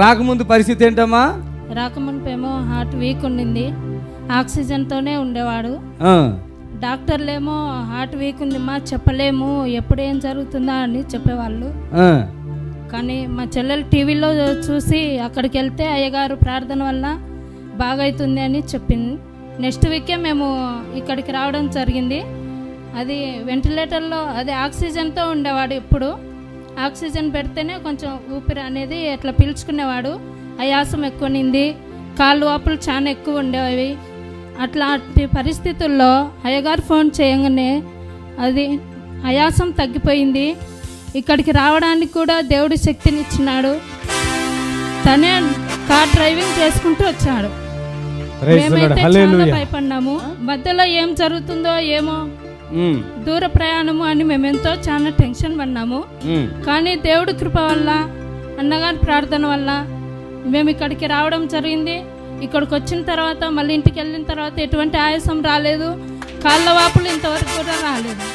రాకముందు పరిస్థితి ఏంటమ్మా? రాకముందేమో హార్ట్ వీక్ ఉండింది, ఆక్సిజన్తోనే ఉండేవాడు. డాక్టర్లేమో హార్ట్ వీక్ ఉందిమ్మా, చెప్పలేము ఎప్పుడు ఏం జరుగుతుందా అని చెప్పేవాళ్ళు. కానీ మా చెల్లెలు టీవీలో చూసి అక్కడికి వెళ్తే అయ్యగారు ప్రార్థన వల్ల బాగవుతుంది అని చెప్పింది. నెక్స్ట్ వీకే మేము ఇక్కడికి రావడం జరిగింది. అది వెంటిలేటర్లో, అది ఆక్సిజన్తో ఉండేవాడు. ఎప్పుడు ఆక్సిజన్ పెడితేనే కొంచెం ఊపిరి అనేది అట్లా పీల్చుకునేవాడు. ఆయాసం ఎక్కువ నింది, కాళ్ళు వాపులు చాలా ఎక్కువ ఉండేవి. అట్లాంటి పరిస్థితుల్లో అయ్యగారు ఫోన్ చేయగానే అది ఆయాసం తగ్గిపోయింది. ఇక్కడికి రావడానికి కూడా దేవుడి శక్తిని ఇచ్చినాడు. తనే కార్ డ్రైవింగ్ చేసుకుంటూ వచ్చాడు. మేమైతే చాలా భయపడ్డాము, మధ్యలో ఏం జరుగుతుందో ఏమో, దూర ప్రయాణము అని మేమెంతో చాలా టెన్షన్ పడినాము. కానీ దేవుడి కృప వల్ల, అన్నగారి ప్రార్థన వల్ల మేము ఇక్కడికి రావడం జరిగింది. ఇక్కడికి వచ్చిన తర్వాత మళ్ళీ ఇంటికి వెళ్ళిన తర్వాత ఎటువంటి ఆయాసం రాలేదు, కాళ్ళ వాపులు ఇంతవరకు కూడా రాలేదు.